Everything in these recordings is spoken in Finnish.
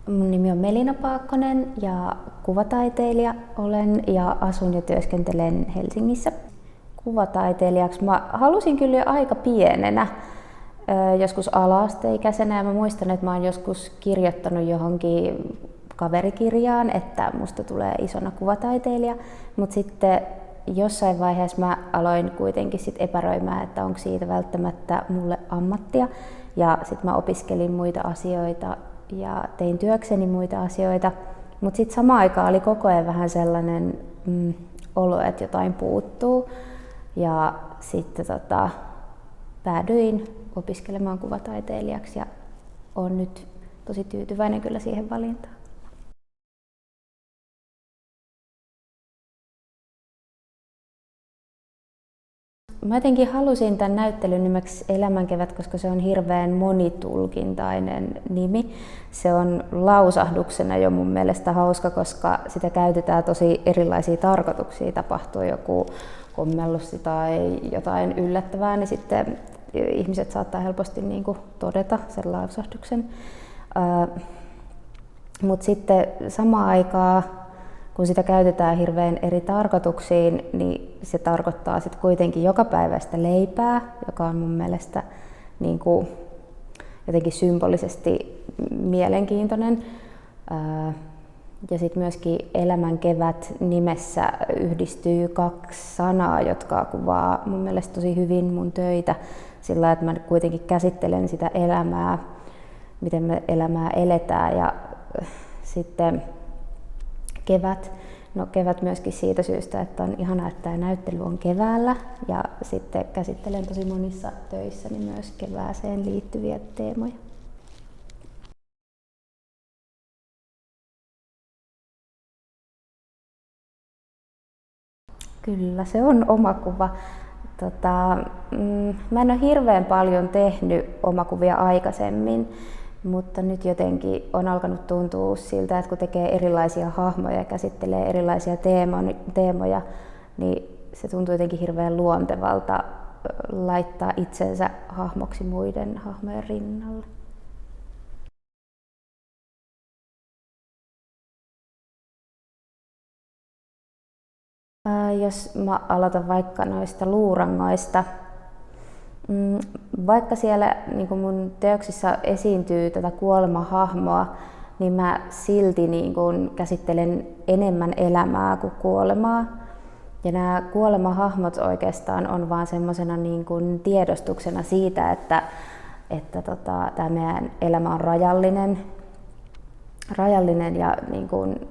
Mun nimi on Melina Paakkonen ja kuvataiteilija olen ja asun ja työskentelen Helsingissä. Kuvataiteilijaksi mä halusin kyllä jo aika pienenä, joskus ala-asteikäisenä, ja mä muistan, että mä oon joskus kirjoittanut johonkin kaverikirjaan, että musta tulee isona kuvataiteilija, mutta sitten jossain vaiheessa mä aloin kuitenkin sit epäröimään, että onko siitä välttämättä mulle ammattia, ja sitten mä opiskelin muita asioita ja tein työkseni muita asioita, mutta sitten samaan aikaan oli koko ajan vähän sellainen olo, että jotain puuttuu, ja sitten päädyin opiskelemaan kuvataiteilijaksi ja olen nyt tosi tyytyväinen kyllä siihen valintaan. Mä jotenkin halusin tämän näyttelyn nimeksi Elämänkevät, koska se on hirveän monitulkintainen nimi. Se on lausahduksena jo mun mielestä hauska, koska sitä käytetään tosi erilaisia tarkoituksia. Tapahtuu joku kommellus tai jotain yllättävää, niin sitten ihmiset saattaa helposti todeta sen lausahduksen. Mutta sitten samaan aikaan, kun sitä käytetään hirveän eri tarkoituksiin, niin se tarkoittaa sitten kuitenkin jokapäiväistä leipää, joka on mun mielestä jotenkin symbolisesti mielenkiintoinen. Ja sitten myöskin Elämän kevät nimessä yhdistyy kaksi sanaa, jotka kuvaa mun mielestä tosi hyvin mun töitä, sillä että mä kuitenkin käsittelen sitä elämää, miten me elämää eletään, ja sitten kevät. No kevät myöskin siitä syystä, että on ihanaa, että tämä näyttely on keväällä, ja sitten käsittelen tosi monissa töissäni myös kevääseen liittyviä teemoja. Kyllä, se on oma kuva. Mä en ole hirveän paljon tehnyt omakuvia aikaisemmin, mutta nyt jotenkin on alkanut tuntua siltä, että kun tekee erilaisia hahmoja ja käsittelee erilaisia teemoja, niin se tuntuu jotenkin hirveän luontevalta laittaa itsensä hahmoksi muiden hahmojen rinnalle. Jos mä aloitan vaikka noista luurangoista, vaikka siellä mun teoksissa esiintyy tätä kuolemahahmoa, niin mä silti käsittelen enemmän elämää kuin kuolemaa. Ja nämä kuolemahahmot oikeastaan on vaan semmosena tiedostuksena siitä, että tämä meidän elämä on rajallinen ja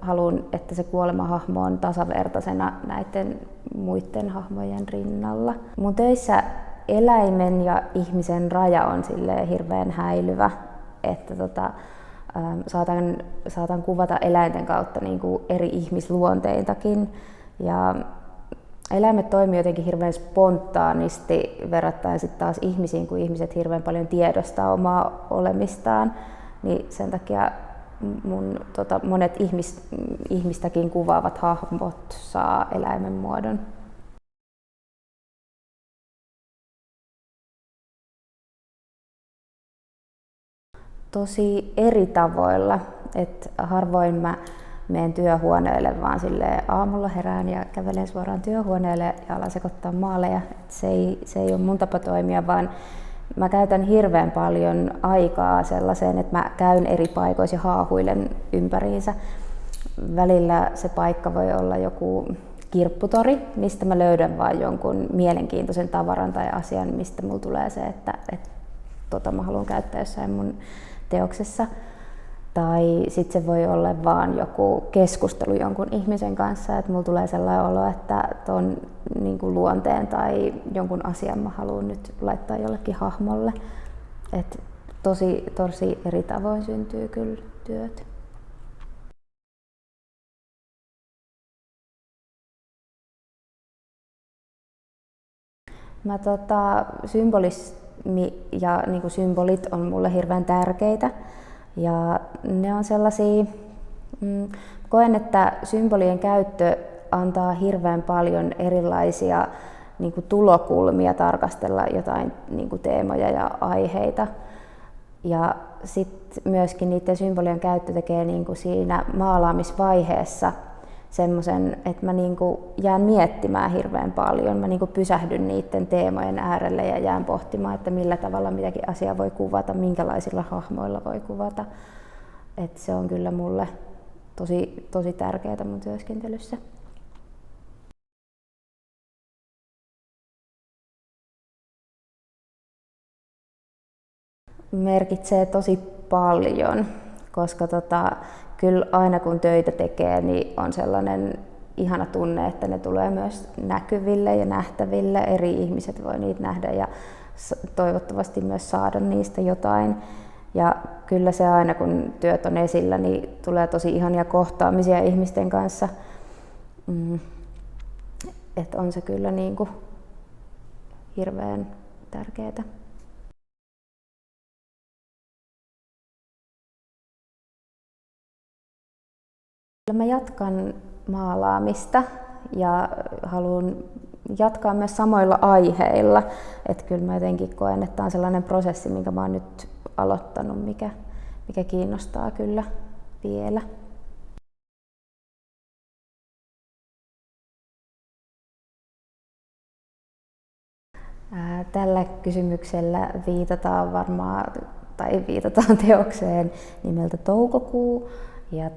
haluan, että se kuolemahahmo on tasavertaisena näiden muiden hahmojen rinnalla. Mun töissä eläimen ja ihmisen raja on silleen hirveän häilyvä, että saatan kuvata eläinten kautta eri ihmisluonteitakin. Ja eläimet toimii jotenkin hirveän spontaanisti verrattuna sitten taas ihmisiin, kun ihmiset hirveän paljon tiedostaa omaa olemistaan. Niin sen takia mun monet ihmistäkin kuvaavat hahmot saa eläimen muodon. Tosi eri tavoilla, että harvoin mä menen työhuoneelle, vaan silleen aamulla herään ja kävelen suoraan työhuoneelle ja alan sekoittaa maaleja. Se ei ole mun tapa toimia, vaan mä käytän hirveän paljon aikaa sellaiseen, että mä käyn eri paikoissa ja haahuilen ympäriinsä. Välillä se paikka voi olla joku kirpputori, mistä mä löydän vain jonkun mielenkiintoisen tavaran tai asian, mistä mulla tulee se, että mä haluan käyttää jossain mun teoksessa. Tai sitten se voi olla vaan joku keskustelu jonkun ihmisen kanssa, että mulla tulee sellainen olo, että ton luonteen tai jonkun asian mä haluan nyt laittaa jollekin hahmolle. Et tosi eri tavoin syntyy kyllä työt. Symbolismi ja symbolit on mulle hirveän tärkeitä. Ja ne on sellaisia, koen, että symbolien käyttö antaa hirveän paljon erilaisia tulokulmia tarkastella jotain teemoja ja aiheita. Ja sitten myöskin niiden symbolien käyttö tekee niinku siinä maalaamisvaiheessa semmoisen, että mä niinku jään miettimään hirveän paljon. Mä niinku pysähdyn niiden teemojen äärelle ja jään pohtimaan, että millä tavalla mitäkin asiaa voi kuvata, minkälaisilla hahmoilla voi kuvata. Et se on kyllä mulle tosi tärkeää mun työskentelyssä. Merkitsee tosi paljon, koska kyllä aina kun töitä tekee, niin on sellainen ihana tunne, että ne tulee myös näkyville ja nähtäville. Eri ihmiset voi niitä nähdä ja toivottavasti myös saada niistä jotain. Ja kyllä se aina kun työt on esillä, niin tulee tosi ihania kohtaamisia ihmisten kanssa. Et on se kyllä niinku hirveän tärkeää. Mä jatkan maalaamista ja haluan jatkaa myös samoilla aiheilla. Että kyllä mä jotenkin koen, että tämä on sellainen prosessi, minkä mä oon nyt aloittanut, mikä kiinnostaa kyllä vielä. Tällä kysymyksellä viitataan teokseen nimeltä Toukokuu. Ja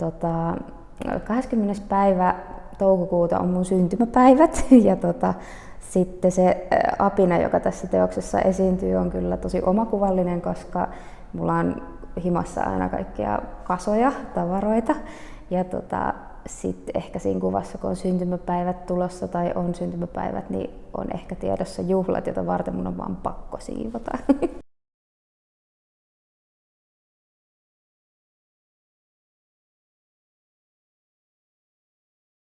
20. päivä toukokuuta on mun syntymäpäivät ja sitten se apina, joka tässä teoksessa esiintyy, on kyllä tosi omakuvallinen, koska mulla on himassa aina kaikkia kasoja, tavaroita ja sitten ehkä siinä kuvassa, kun on syntymäpäivät tulossa tai on syntymäpäivät, niin on ehkä tiedossa juhlat, jota varten mun on vaan pakko siivota.